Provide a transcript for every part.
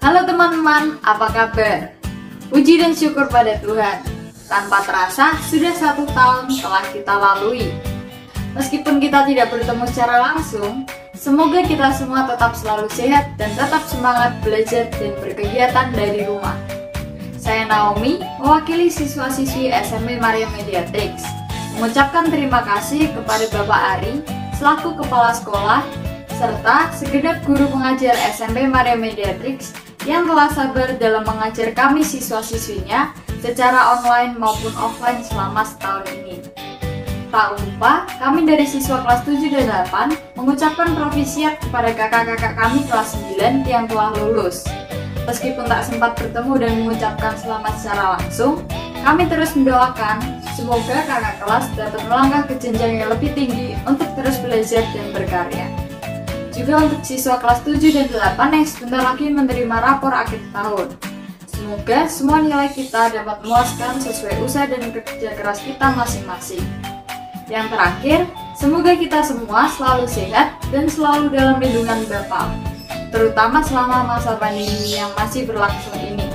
Halo teman-teman, apa kabar? Puji dan syukur pada Tuhan. Tanpa terasa, sudah 1 tahun telah kita lalui. Meskipun kita tidak bertemu secara langsung, semoga kita semua tetap selalu sehat dan tetap semangat belajar dan berkegiatan dari rumah. Saya Naomi, mewakili siswa-siswi SMP Maria Mediatrix, mengucapkan terima kasih kepada Bapak Ari, selaku Kepala Sekolah, serta segenap guru pengajar SMP Maria Mediatrix yang telah sabar dalam mengajar kami siswa-siswinya secara online maupun offline selama setahun ini. Tak lupa, kami dari siswa kelas 7 dan 8 mengucapkan provisiat kepada kakak-kakak kami kelas 9 yang telah lulus. Meskipun tak sempat bertemu dan mengucapkan selamat secara langsung, kami terus mendoakan semoga kakak kelas dapat melangkah ke jenjang yang lebih tinggi untuk terus belajar dan berkarya. Juga untuk siswa kelas 7 dan 8 yang sebentar lagi menerima rapor akhir tahun. Semoga semua nilai kita dapat memuaskan sesuai usaha dan kerja keras kita masing-masing. Yang terakhir, semoga kita semua selalu sehat dan selalu dalam lindungan Bapa, terutama selama masa pandemi yang masih berlangsung ini.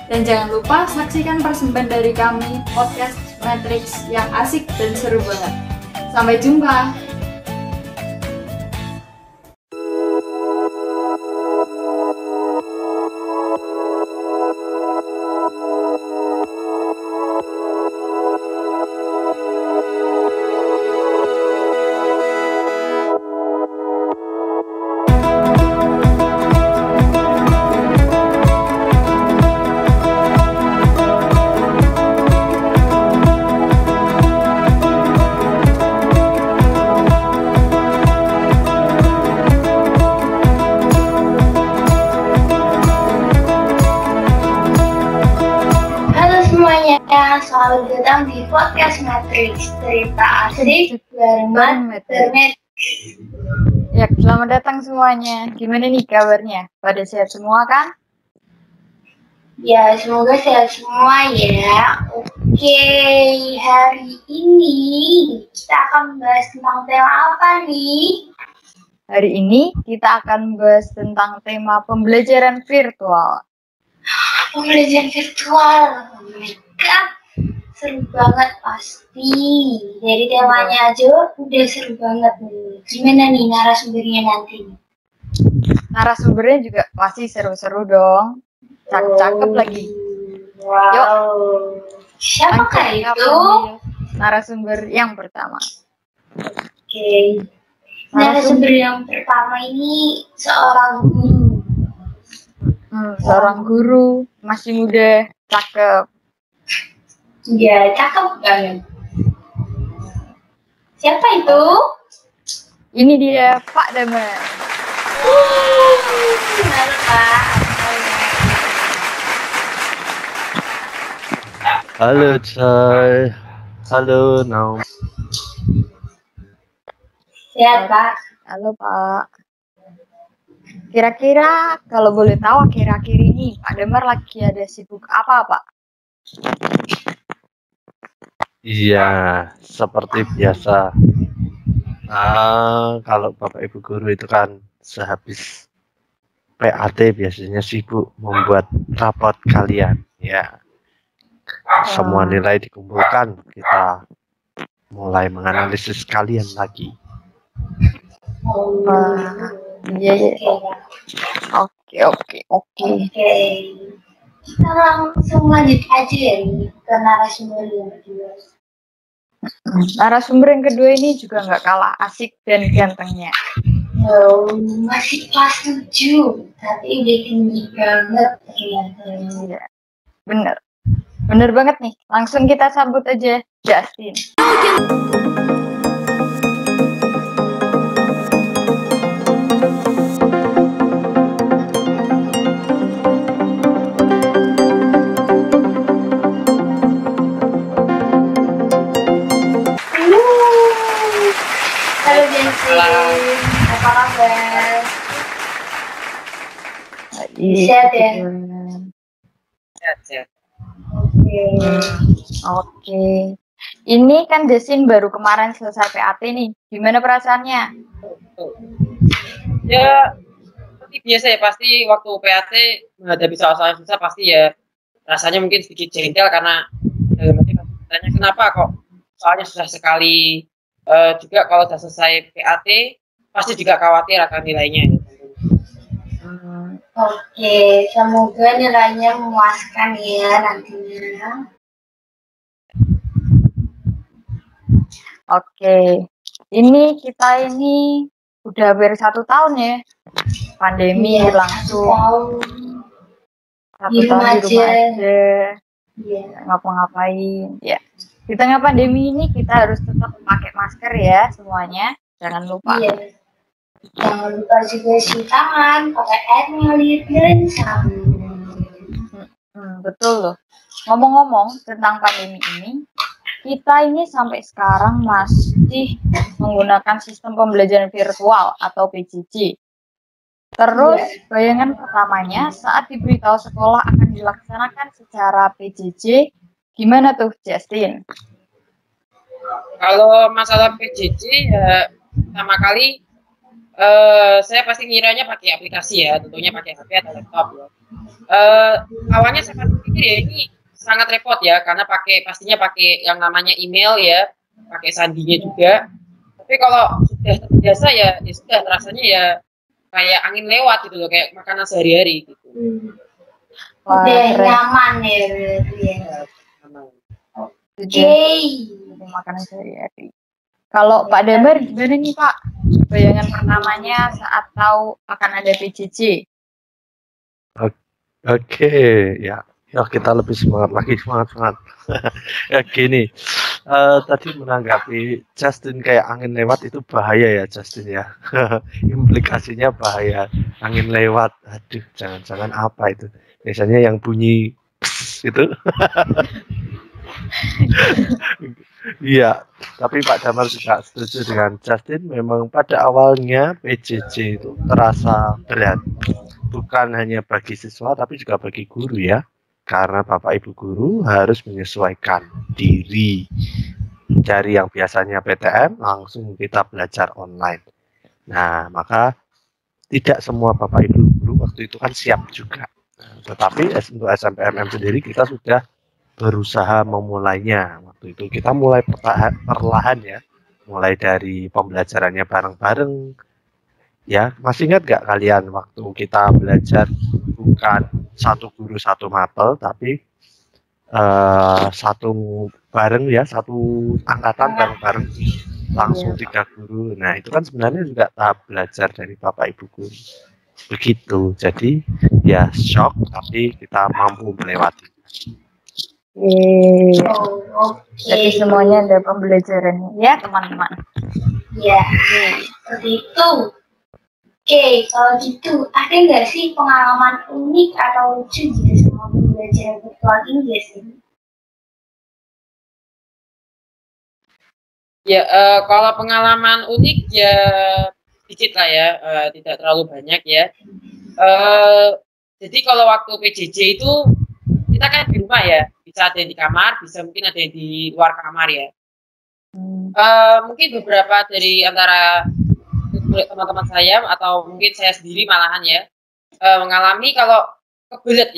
Dan jangan lupa saksikan persembahan dari kami, podcast Matrix yang asik dan seru banget. Sampai jumpa! Selamat datang di podcast Matrix, cerita asli bareng Matrix. Ya, selamat datang semuanya. Gimana nih kabarnya? Pada sehat semua kan? Ya, semoga sehat semua ya. Oke, hari ini kita akan bahas tentang tema apa nih? Hari ini kita akan bahas tentang tema pembelajaran virtual. Pembelajaran virtual, oh my god, seru banget pasti. Dari temanya aja udah seru banget nih. Gimana nih narasumbernya nanti? Narasumbernya juga pasti seru-seru dong. Cakep lagi. Wow. Yuk. Siapakah itu? Narasumber yang pertama. Oke. Narasumber yang pertama ini seorang guru. Seorang guru, masih muda, cakep. Iya, cakep banget. Siapa itu? Ini dia Pak Damar. Halo Pak. Halo Coy. Halo Naum. Sehat Pak. Halo Pak. Kira-kira kalau boleh tahu akhir-akhir ini Pak Damar lagi ada sibuk apa Pak? Iya, seperti biasa. Kalau Bapak Ibu guru itu kan sehabis PAT biasanya sibuk membuat raport kalian. Ya, semua nilai dikumpulkan, kita mulai menganalisis kalian lagi. Iya. Oke. Kita langsung lanjut aja ya ke narasumber yang kedua. Narasumber yang kedua ini juga nggak kalah asik dan gantengnya. Masih kelas 7, tapi udah tinggi banget ternyata. Iya, bener banget nih. Langsung kita sambut aja Justin. Halo Justin, apa kabar? Sehat ya? Sehat. Oke. Ini kan Justin baru kemarin selesai PAT nih. Gimana perasaannya? Ya, seperti seperti biasa ya, pasti waktu PAT menghadapi soal-soal yang susah pasti ya rasanya mungkin sedikit jengkel karena nanti tanya kenapa kok soalnya susah sekali. Juga kalau sudah selesai PAT pasti juga khawatir akan nilainya. Oke, semoga nilainya memuaskan ya nantinya. Oke, ini kita ini udah hampir 1 tahun ya pandemi Iya, langsung. 1 di tahun rumah di rumah aja. aja, Iya. nggak ngapa-ngapain. Ya, di tengah pandemi ini kita harus tetap pakai masker ya semuanya, jangan lupa. Iya. Jangan lupa juga cuci tangan, pakai air mengalir dan sabun. Betul loh. Ngomong-ngomong tentang pandemi ini, kita ini sampai sekarang masih menggunakan sistem pembelajaran virtual atau PJJ. Terus bayangan pertamanya saat diberitahu sekolah akan dilaksanakan secara PJJ, gimana tuh Justin? Kalau masalah PJJ ya pertama kali saya pasti ngiranya pakai aplikasi ya, tentunya pakai HP atau laptop ya. Awalnya saya pikir ya ini sangat repot ya, karena pastinya pakai yang namanya email ya, pakai sandinya juga. Tapi kalau sudah terbiasa ya sudah rasanya ya kayak angin lewat gitu loh, kayak makanan sehari-hari gitu. Udah nyaman ya berarti ya. Oke. Makanan sehari-hari. Kalau Pak Damar gimana nih Pak? Bayangan pertamanya saat tahu akan ada PJJ. Oke, ya kita lebih semangat lagi, semangat. Ya gini, tadi menanggapi Justin kayak angin lewat itu bahaya ya Justin ya. Implikasinya bahaya, angin lewat. Aduh, jangan-jangan apa itu? Biasanya yang bunyi itu. Iya, tapi Pak Damar juga setuju dengan Justin. Memang pada awalnya PJJ itu terasa berat, bukan hanya bagi siswa tapi juga bagi guru ya, karena Bapak Ibu guru harus menyesuaikan diri dari yang biasanya PTM langsung kita belajar online. Nah, maka tidak semua Bapak Ibu guru waktu itu kan siap juga. Tetapi untuk SMPMM sendiri kita sudah berusaha memulainya. Waktu itu kita mulai perlahan ya, mulai dari pembelajarannya bareng-bareng. Ya, masih ingat gak kalian waktu kita belajar bukan satu guru satu mapel, tapi satu bareng ya, satu angkatan bareng-bareng langsung 3 guru. Nah itu kan sebenarnya juga tahap belajar dari Bapak Ibu guru. Begitu, jadi ya shock tapi kita mampu melewati. Jadi semuanya ada pembelajarannya ya teman-teman. Ya, seperti itu. Oke, kalau gitu ada nggak sih pengalaman unik atau lucu gitu sama pembelajaran virtual ini ya sih? Ya, kalau pengalaman unik ya dikit lah ya, tidak terlalu banyak ya. Jadi kalau waktu PJJ itu kita kan di rumah ya, bisa ada yang di kamar, bisa mungkin ada yang di luar kamar ya. Mungkin beberapa dari antara teman-teman saya atau mungkin saya sendiri malahan ya mengalami kalau kebelet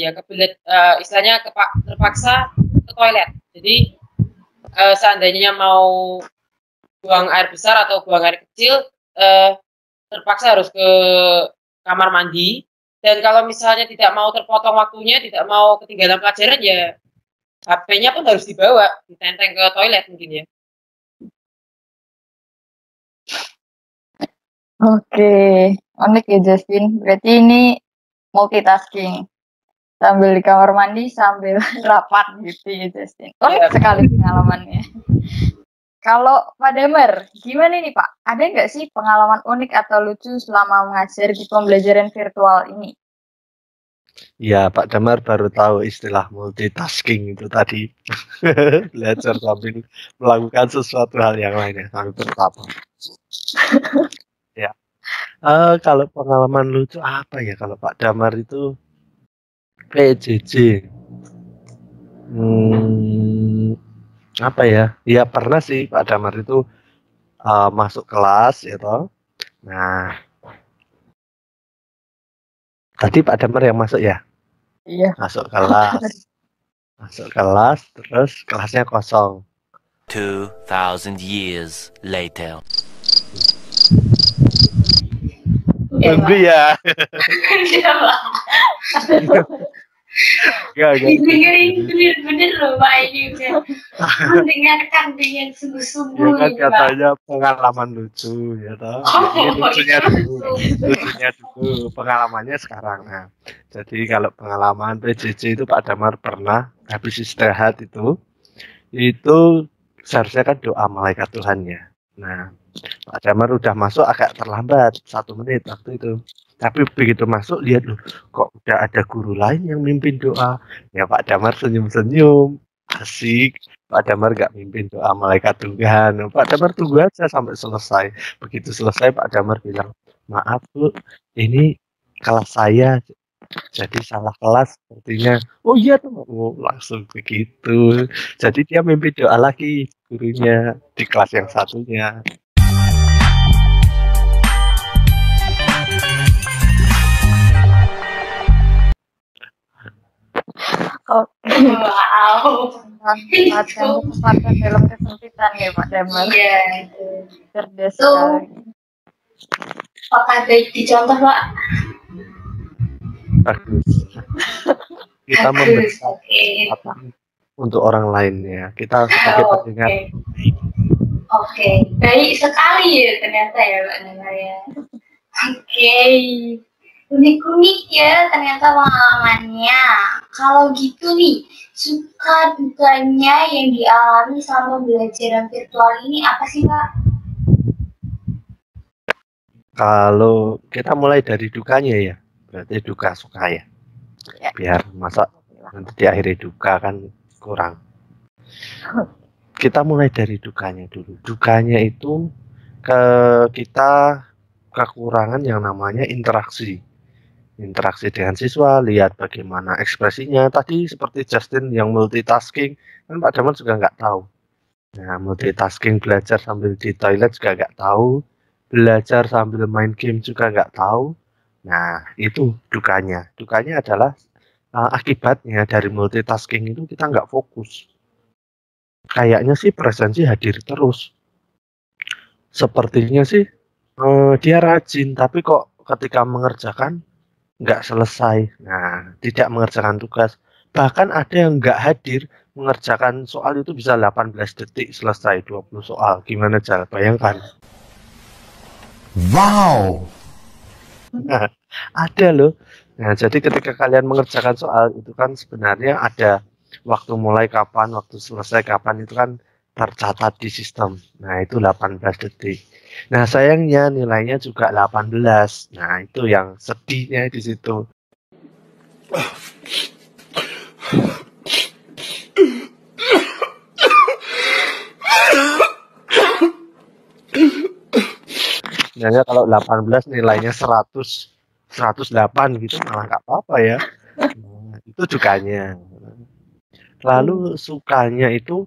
istilahnya terpaksa ke toilet. Jadi seandainya mau buang air besar atau buang air kecil terpaksa harus ke kamar mandi. Dan kalau misalnya tidak mau terpotong waktunya, tidak mau ketinggalan pelajaran ya HP-nya pun harus dibawa, ditenteng ke toilet mungkin ya. Oke, unik ya Justin. Berarti ini multitasking. Sambil di kamar mandi, sambil rapat gitu ya Justin. Unik sekali pengalamannya. Kalau Pak Damar, gimana nih Pak? Ada nggak sih pengalaman unik atau lucu selama mengajar di pembelajaran virtual ini? Ya, Pak Damar baru tahu istilah multitasking itu tadi. Belajar sambil melakukan sesuatu hal yang lainnya, sambil bertapa. Ya, kalau pengalaman lucu apa ya kalau Pak Damar itu PJJ? Apa ya? Ya pernah sih Pak Damar itu masuk kelas ya toh. Nah, Tadi Pak Damar yang masuk ya? Iya. Masuk kelas, terus kelasnya kosong. 2,000 years later. Tunggu ya. Udah, Pak. Enggak. Ini bener-bener loh Pak, ini udah mendengarkan dengan Ya sungguh-sungguh kan nih, Pak. katanya pengalaman lucu ya toh. Ini lucunya dulu, pengalamannya sekarang. Nah, jadi kalau pengalaman PJJ itu Pak Damar pernah habis istirahat itu seharusnya kan doa malaikat Tuhan ya. Nah, Pak Damar udah masuk agak terlambat 1 menit waktu itu. Tapi begitu masuk lihat loh, kok udah ada guru lain yang mimpin doa. Ya Pak Damar senyum-senyum, asik. Pak Damar gak mimpin doa malaikat Tuhan. Pak Damar tunggu aja sampai selesai. Begitu selesai Pak Damar bilang, maaf Bu, ini kelas saya jadi salah kelas sepertinya. Oh iya tuh, langsung begitu. Jadi dia mimpin doa lagi gurunya di kelas yang satunya. Oke. Wow. Manfaatkan dalam kesempitan ya Pak Damar. Iya. Cerdas Tuh. sekali. Apakah baik dicontoh Pak? Bagus. Kita Bagus, memberikan oke. kesempatan untuk orang lain ya. Kita sebagai pendengar. Oke, baik sekali ya ternyata ya Pak Damar ya. Oke, unik-unik ya ternyata pengalamannya. Kalau gitu nih, suka dukanya yang dialami selama belajar virtual ini apa sih Pak? Kalau kita mulai dari dukanya ya, berarti duka suka ya. Ya. Biar masa nanti diakhiri duka kan kurang. Kita mulai dari dukanya dulu. Dukanya itu kita kekurangan yang namanya interaksi dengan siswa, lihat bagaimana ekspresinya. Tadi seperti Justin yang multitasking, kan Pak Damar juga nggak tahu. Nah, multitasking belajar sambil di toilet juga nggak tahu, belajar sambil main game juga nggak tahu. Nah, itu dukanya. Dukanya adalah akibatnya dari multitasking itu kita nggak fokus. Kayaknya sih presensi hadir terus. Sepertinya sih dia rajin, tapi kok ketika mengerjakan nggak selesai. Nah, tidak mengerjakan tugas. Bahkan ada yang nggak hadir, mengerjakan soal itu bisa 18 detik selesai 20 soal. Gimana cara? Bayangkan. Wow. Nah, ada loh. Nah, jadi ketika kalian mengerjakan soal itu kan sebenarnya ada waktu mulai kapan, waktu selesai kapan itu kan tercatat di sistem. Nah, itu 18 detik. Nah, sayangnya nilainya juga 18. Nah, itu yang sedihnya di situ. Sebenarnya kalau 18 nilainya 100, 108 gitu malah nggak apa-apa ya. Nah, itu dukanya. Lalu sukanya itu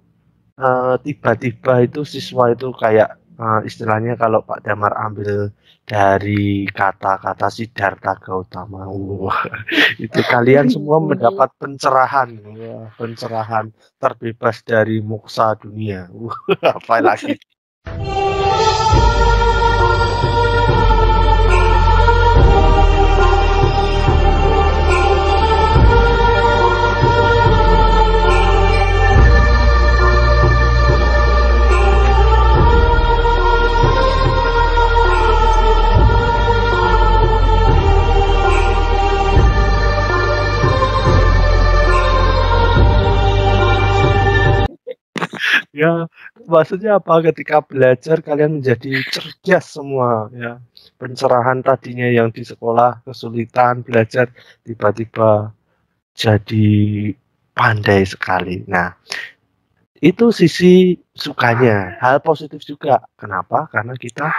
tiba-tiba itu siswa itu kayak istilahnya kalau Pak Damar ambil dari kata-kata Siddhartha Gautama, itu kalian semua mendapat pencerahan, pencerahan terbebas dari moksa dunia. Apa lagi? Ya, maksudnya apa? Ketika belajar kalian menjadi cerdas semua ya. Pencerahan tadinya yang di sekolah kesulitan belajar tiba-tiba jadi pandai sekali. Nah, itu sisi sukanya. Hal positif juga. Kenapa? Karena kita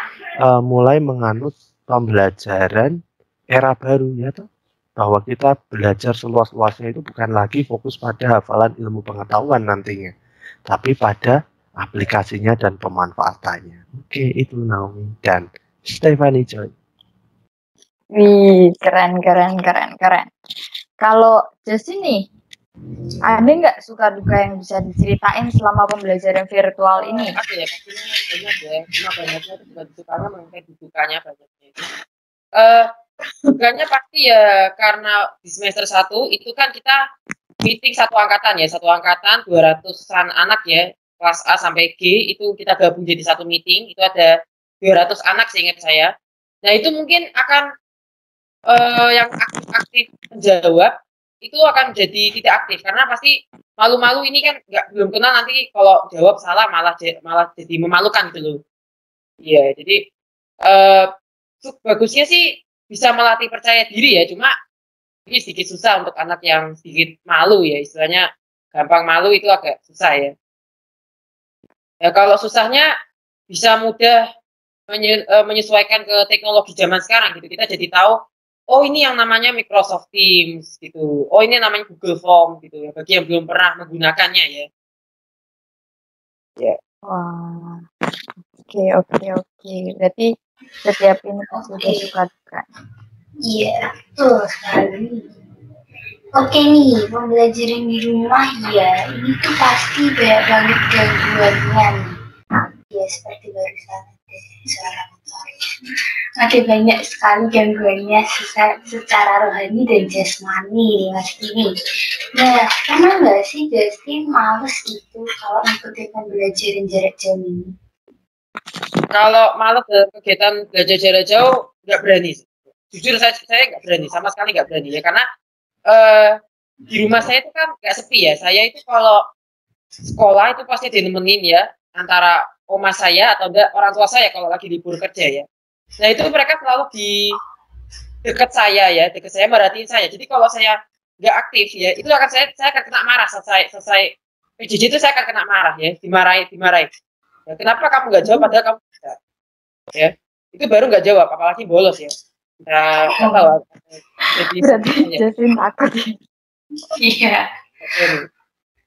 mulai menganut pembelajaran era baru ya toh. Bahwa kita belajar seluas-luasnya itu bukan lagi fokus pada hafalan ilmu pengetahuan nantinya, tapi pada aplikasinya dan pemanfaatannya. Oke, itu Naomi dan Stephanie Joy. Wih, keren. Kalau Justin nih, ada nggak suka duka yang bisa diceritain selama pembelajaran virtual ini? Apa ya, pastinya banyak ya. Cuma banyaknya itu bukan dukanya, mungkin dukanya banyaknya. Dukanya pasti ya karena di semester 1 itu kan kita meeting satu angkatan ya, satu angkatan 200-an anak ya, kelas A sampai G itu kita gabung jadi satu meeting, itu ada 200 anak seingat saya. Nah itu mungkin akan yang aktif menjawab itu akan jadi tidak aktif karena pasti malu-malu ini kan belum kenal nanti kalau jawab salah malah jadi memalukan gitu loh. Iya, jadi bagusnya sih bisa melatih percaya diri ya, cuma ini sedikit susah untuk anak yang sedikit malu ya, istilahnya gampang malu itu agak susah ya. Ya kalau susahnya bisa mudah menyesuaikan ke teknologi zaman sekarang gitu. Kita jadi tahu, oh ini yang namanya Microsoft Teams gitu. Oh ini namanya Google Form gitu ya. Bagi yang belum pernah menggunakannya ya. Ya. Wah, oke. Berarti setiap ini pasti suka-suka. Iya, betul sekali. Oke nih, pembelajaran di rumah ya, ini tuh pasti banyak banget gangguannya nih. Ya, seperti barusan ada suara motor. Ada banyak sekali gangguannya secara rohani dan jasmani nih Mas Kini. Nah, pernah nggak sih Justin males gitu kalau ngikutin pembelajaran jarak jauh ini? Kalau males kegiatan belajar jarak jauh, nggak berani. Jujur saya nggak berani, sama sekali nggak berani ya, karena di rumah saya itu kan nggak sepi ya. Saya itu kalau sekolah itu pasti dinemenin ya, antara oma saya atau enggak orang tua saya kalau lagi libur kerja ya. Nah itu mereka selalu di dekat saya merhatiin saya. Jadi kalau saya nggak aktif ya, itu akan saya akan kena marah selesai PJJ itu saya akan kena marah ya, dimarahi. Ya, kenapa kamu nggak jawab padahal kamu bisa? Ya, itu baru nggak jawab, apalagi bolos ya. Nah, tahu. Berarti Justin takut ya. Iya.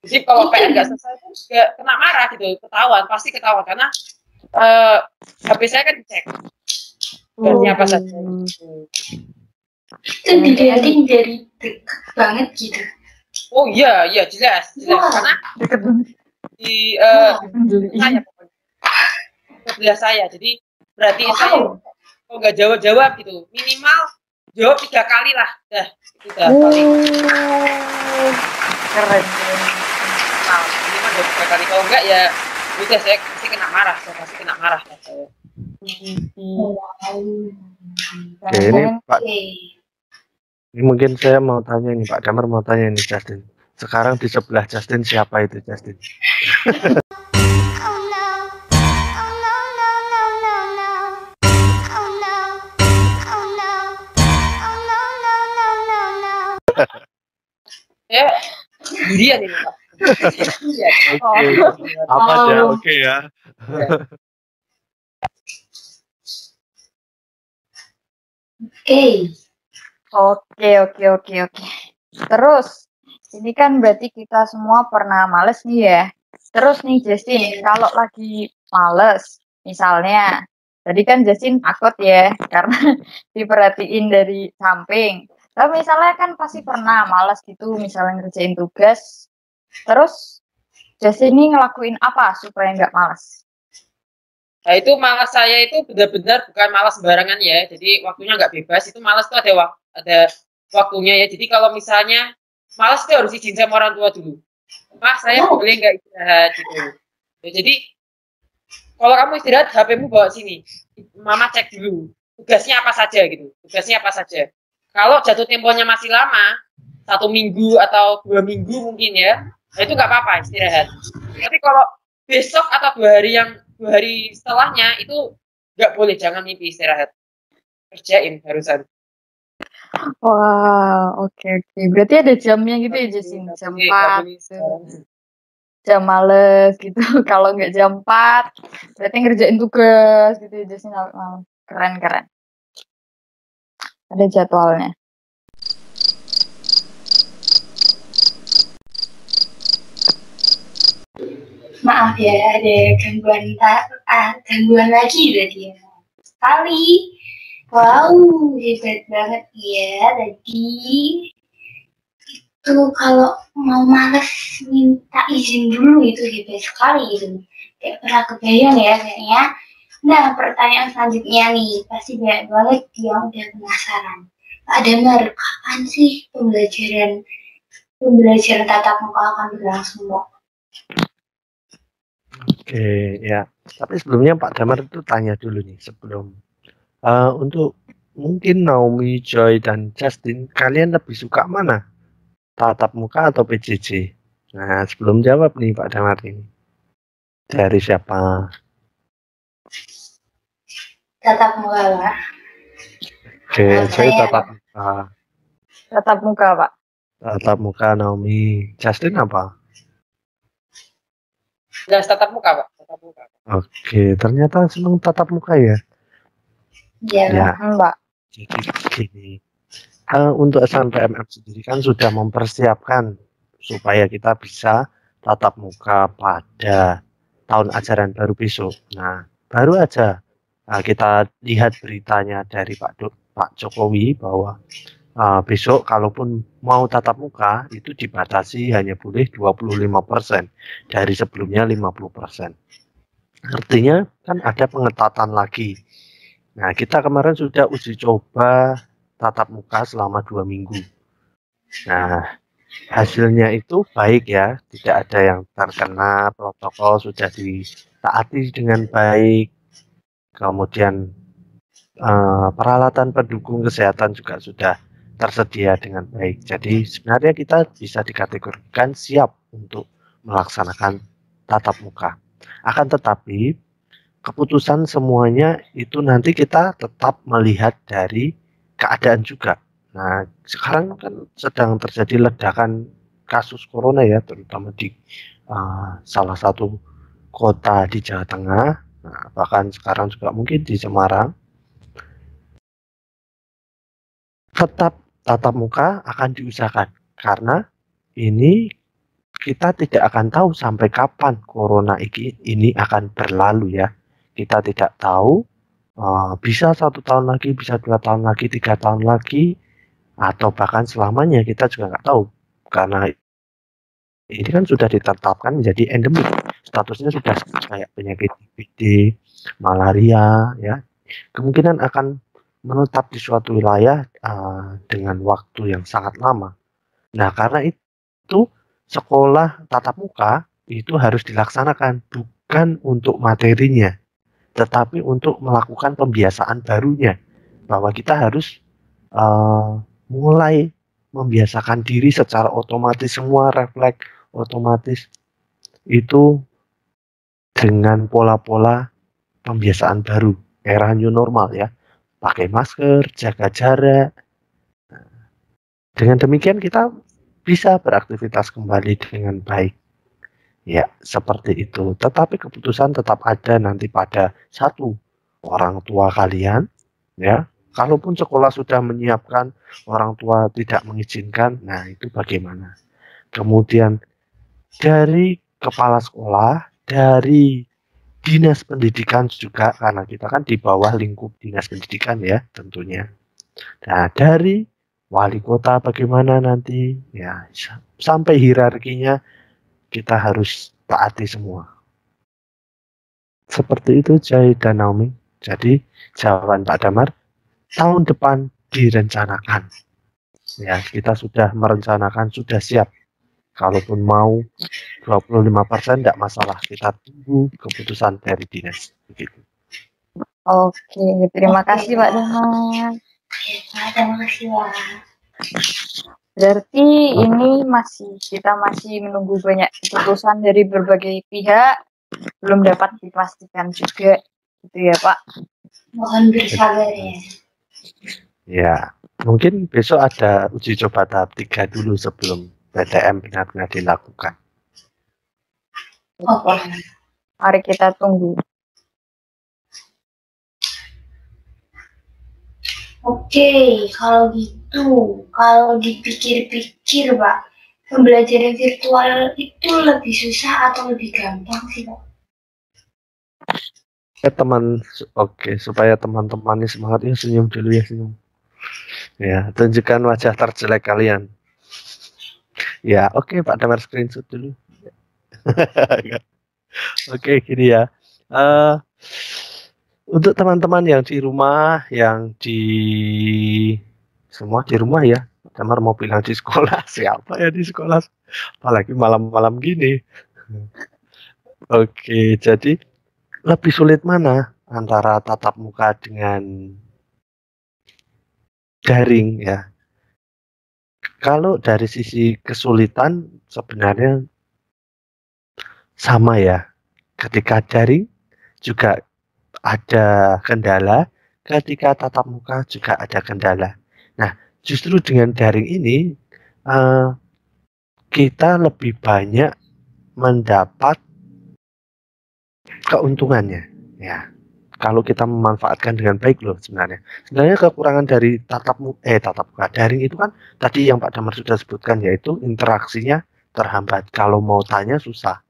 Jadi kalau PR nggak selesai itu nggak kena marah gitu, pasti ketahuan karena HP saya kan dicek. Berarti apa saja. Itu dilihatin dari dekat banget gitu. Oh iya jelas. Karena di saya pokoknya sebelah saya. Jadi berarti saya kalau nggak jawab gitu, minimal jawab 3 kali lah, dah itu dah paling. Keren. Nah, minimal jawab 3 kali, kalau enggak ya udah saya pasti kena marah saya. Oke, ini Pak. Ini mungkin saya mau tanya nih, Pak Damar mau tanya nih Justin. Sekarang di sebelah Justin siapa itu Justin? Ya, durian ini Pak. Apa aja? Oke ya. Oke. Terus, ini kan berarti kita semua pernah males nih ya. Terus nih Justin, kalau lagi males, misalnya, tadi kan Justin takut ya, karena diperhatiin dari samping. Tapi misalnya kan pasti pernah males gitu, misalnya ngerjain tugas. Terus, Justin ini ngelakuin apa supaya nggak males? Nah itu malas saya itu benar-benar bukan malas sembarangan ya. Jadi waktunya nggak bebas. Itu malas tuh ada waktunya ya. Jadi kalau misalnya malas itu harus izin sama orang tua dulu. Mas saya boleh nggak istirahat gitu. Ya, jadi kalau kamu istirahat HP-mu bawa sini. Mama cek dulu tugasnya apa saja gitu. Kalau jatuh temponya masih lama, 1 minggu atau 2 minggu mungkin ya, nah itu nggak apa-apa istirahat. Tapi kalau besok atau 2 hari setelahnya itu nggak boleh, jangan mimpi istirahat, kerjain barusan. Wah, oke. Berarti ada jamnya gitu ya Justin, jam 4, jam males gitu. Kalau nggak jam 4, berarti ngerjain tugas gitu ya Justin. Keren. Ada jadwalnya. Maaf ya, ada gangguan lagi berarti ya. Sekali Wow, hebat banget ya tadi. Itu kalau mau males minta izin dulu itu hebat sekali itu. Kayak pernah kebayang ya kayaknya. Nah, pertanyaan selanjutnya nih, pasti banyak banget yang udah penasaran. Pak Damar, kapan sih pembelajaran tatap muka akan berlangsung, Pak? Oke, ya. Tapi sebelumnya Pak Damar itu tanya dulu nih sebelum untuk mungkin Naomi, Joy, dan Justin, kalian lebih suka mana? Tatap muka atau PJJ? Nah, sebelum jawab nih Pak Damar ini. Dari siapa? Tatap muka, Pak. Oke, Menurut saya saya, tatap muka. Tatap muka, Pak. Tatap muka Naomi. Justin apa? Jelas tatap muka, Pak. Tatap muka. Oke, ternyata senang tatap muka ya. Iya, Ya, Mbak. jadi begini. Untuk SNMPTN sendiri kan sudah mempersiapkan supaya kita bisa tatap muka pada tahun ajaran baru besok. Nah, baru aja kita lihat beritanya dari Pak Jokowi bahwa besok kalaupun mau tatap muka itu dibatasi hanya boleh 25% dari sebelumnya 50%. Artinya kan ada pengetatan lagi. Nah, kita kemarin sudah uji coba tatap muka selama 2 minggu. Nah, hasilnya itu baik ya, tidak ada yang terkena, protokol sudah ditaati dengan baik, kemudian peralatan pendukung kesehatan juga sudah tersedia dengan baik. Jadi sebenarnya kita bisa dikategorikan siap untuk melaksanakan tatap muka. Akan tetapi keputusan semuanya itu nanti kita tetap melihat dari keadaan juga. Nah, sekarang kan sedang terjadi ledakan kasus corona ya, terutama di salah satu kota di Jawa Tengah, nah, bahkan sekarang juga mungkin di Semarang. Tetap tatap muka akan diusahakan karena ini kita tidak akan tahu sampai kapan corona ini akan berlalu ya. Kita tidak tahu bisa 1 tahun lagi, bisa 2 tahun lagi, 3 tahun lagi, atau bahkan selamanya kita juga nggak tahu karena ini kan sudah ditetapkan menjadi endemik, statusnya sudah kayak penyakit DBD, malaria, ya kemungkinan akan menetap di suatu wilayah dengan waktu yang sangat lama. Nah, karena itu sekolah tatap muka itu harus dilaksanakan bukan untuk materinya, tetapi untuk melakukan pembiasaan barunya, bahwa kita harus mulai membiasakan diri secara otomatis, semua refleks otomatis itu dengan pola-pola pembiasaan baru era new normal ya, pakai masker, jaga jarak. Dengan demikian kita bisa beraktivitas kembali dengan baik. Ya, seperti itu. Tetapi keputusan tetap ada nanti pada satu orang tua kalian, ya. Kalaupun sekolah sudah menyiapkan, orang tua tidak mengizinkan, nah itu bagaimana? Kemudian dari kepala sekolah, dari dinas pendidikan juga, karena kita kan di bawah lingkup dinas pendidikan ya tentunya. Nah, dari wali kota bagaimana nanti, ya sampai hierarkinya kita harus taati semua. Seperti itu Jai dan Naomi. Jadi jawaban Pak Damar, tahun depan direncanakan. Ya, kita sudah merencanakan, sudah siap. Kalaupun mau 25% tidak masalah, kita tunggu keputusan dari dinas. Begitu. Oke, terima kasih Pak Damar. terima kasih, Pak. Berarti ini kita masih menunggu banyak keputusan dari berbagai pihak, belum dapat dipastikan juga, gitu ya Pak. Mohon bersabar ya. Ya, mungkin besok ada uji coba tahap 3 dulu sebelum PTM benar-benar dilakukan. Oke. Mari kita tunggu. Oke, kalau gitu, kalau dipikir-pikir, Pak, pembelajaran virtual itu lebih susah atau lebih gampang sih, Pak? Oke, supaya teman-teman ini semangat ya, senyum dulu ya, senyum. Ya, tunjukkan wajah terjelek kalian. Ya, oke Pak Damar screenshot dulu. Oke, gini ya. Eh, untuk teman-teman yang di rumah, yang di semua di rumah ya. Pak Damar mau bilang di sekolah, siapa ya di sekolah? Apalagi malam-malam gini. Oke, jadi lebih sulit mana antara tatap muka dengan daring ya? Kalau dari sisi kesulitan sebenarnya sama ya. Ketika daring juga ada kendala, ketika tatap muka juga ada kendala. Nah, justru dengan daring ini eh, kita lebih banyak mendapat keuntungannya. Ya, kalau kita memanfaatkan dengan baik loh sebenarnya. Sebenarnya kekurangan dari tatap muka daring itu kan tadi yang Pak Damar sudah sebutkan, yaitu interaksinya terhambat. Kalau mau tanya susah.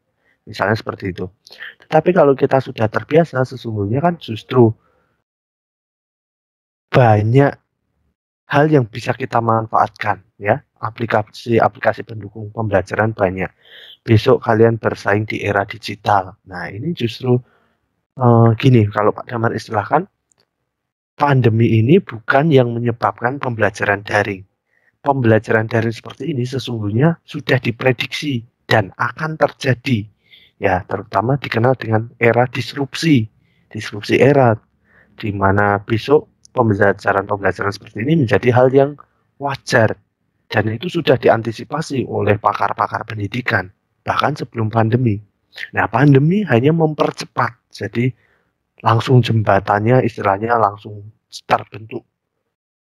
Misalnya seperti itu. Tetapi kalau kita sudah terbiasa, sesungguhnya kan justru banyak hal yang bisa kita manfaatkan ya. Aplikasi pendukung pembelajaran banyak. Besok kalian bersaing di era digital. Nah, ini justru gini, kalau Pak Damar istilahkan, pandemi ini bukan yang menyebabkan pembelajaran daring. Pembelajaran daring seperti ini sesungguhnya sudah diprediksi dan akan terjadi. Ya, terutama dikenal dengan era disrupsi era, di mana besok pembelajaran seperti ini menjadi hal yang wajar dan itu sudah diantisipasi oleh pakar-pakar pendidikan bahkan sebelum pandemi. Nah, pandemi hanya mempercepat, jadi langsung jembatannya istilahnya langsung terbentuk.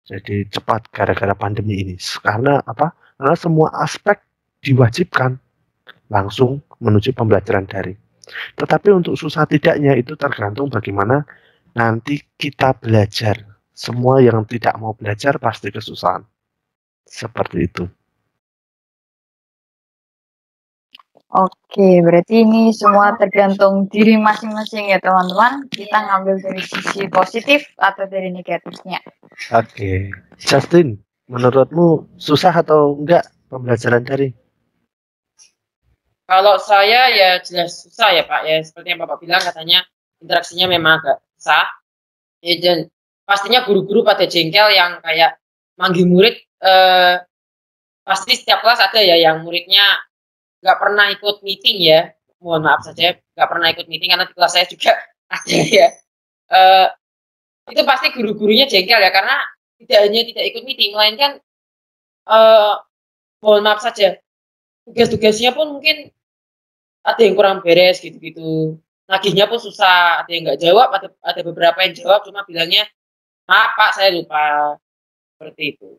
Jadi cepat gara-gara pandemi ini. Karena apa? Karena semua aspek diwajibkan langsung menuju pembelajaran daring. Tetapi untuk susah tidaknya itu tergantung bagaimana nanti kita belajar. Semua yang tidak mau belajar pasti kesusahan. Seperti itu. Oke, berarti ini semua tergantung diri masing-masing ya teman-teman. Kita ngambil dari sisi positif atau dari negatifnya. Oke. Justin, menurutmu susah atau enggak pembelajaran daring? Kalau saya ya jelas susah ya Pak ya, seperti yang Bapak bilang katanya interaksinya memang agak susah. Ya, dan pastinya guru-guru pada jengkel yang kayak manggil murid, pasti setiap kelas ada ya yang muridnya nggak pernah ikut meeting ya, mohon maaf saja nggak pernah ikut meeting karena di kelas saya juga ada ya. Itu pasti guru-gurunya jengkel ya karena tidak hanya tidak ikut meeting, melainkan mohon maaf saja tugas-tugasnya pun mungkin ada yang kurang beres gitu-gitu. Nagihnya pun susah, ada yang nggak jawab, ada beberapa yang jawab cuma bilangnya maaf Pak saya lupa, seperti itu.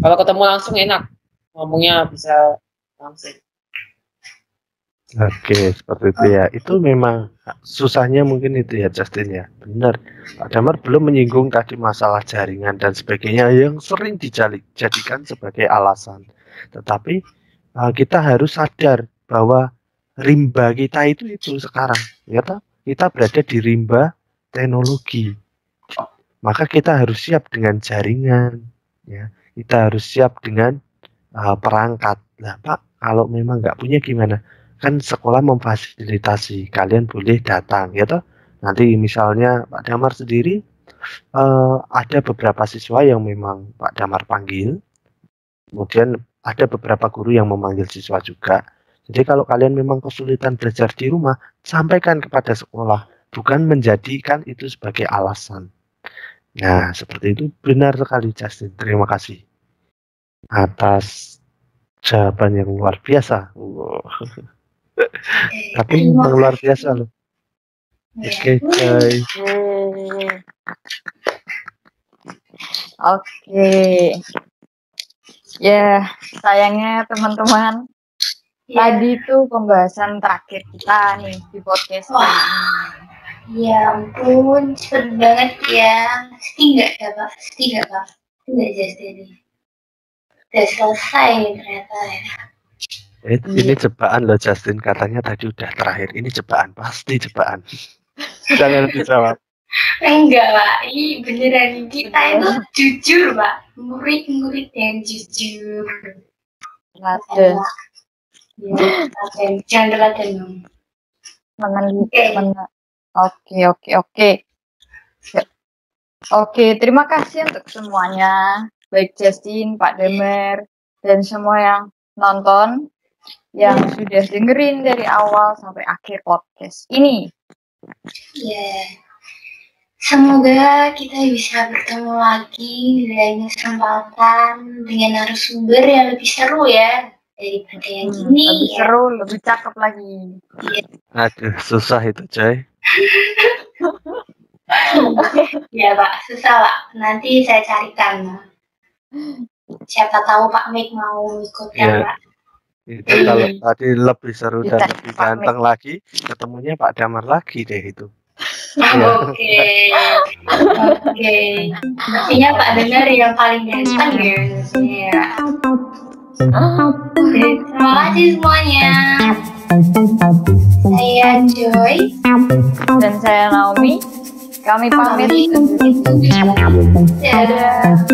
Kalau ketemu langsung enak, ngomongnya bisa langsung. Oke, seperti itu ya. Itu memang susahnya mungkin itu ya Justin ya. Benar. Pak Damar belum menyinggung tadi masalah jaringan dan sebagainya yang sering dijadikan sebagai alasan. Tetapi kita harus sadar bahwa rimba kita itu sekarang. Ya toh? Kita berada di rimba teknologi. Maka kita harus siap dengan jaringan. Ya. Kita harus siap dengan perangkat. Nah, Pak, kalau memang nggak punya gimana? Kan sekolah memfasilitasi, kalian boleh datang, ya toh. Nanti misalnya Pak Damar sendiri ada beberapa siswa yang memang Pak Damar panggil, kemudian ada beberapa guru yang memanggil siswa juga. Jadi kalau kalian memang kesulitan belajar di rumah, sampaikan kepada sekolah, bukan menjadikan itu sebagai alasan. Nah, seperti itu benar sekali Justin. Terima kasih atas jawaban yang luar biasa. Wow. Tapi memang luar biasa loh. Oke, guys. Oke. Ya, sayangnya teman-teman, tadi tuh pembahasan terakhir kita nih di podcast kali ini. Ya ampun, cepet banget ya. Tidak Pak. Tidak just ini. Udah selesai ternyata ya. Ini jebakan loh Justin, katanya tadi udah terakhir. Ini jebakan, pasti jebakan. Jangan dijawab. Enggak, Pak. Ini beneran kita itu jujur, Pak. Murid-murid yang jujur. Ada. Jangan telaten dong. Oke, terima kasih untuk semuanya. Baik Justin, Pak Demer, dan semua yang nonton, yang sudah dengerin dari awal sampai akhir podcast ini. Semoga kita bisa bertemu lagi di lain kesempatan dengan narasumber yang lebih seru ya daripada yang ini. Lebih seru, lebih cakep lagi. Aduh, susah itu coy. Ya Pak, susah Pak. Nanti saya carikan. Siapa tahu Pak Mik mau ikut kan Pak. Itu kalau tadi lebih seru dan lebih ganteng lagi, ketemunya Pak Damar lagi deh itu. Oke. Artinya Pak Damar yang paling ganteng ya. Oke, terima kasih semuanya. Saya Joy dan saya Naomi. Kami pamit. Dadah.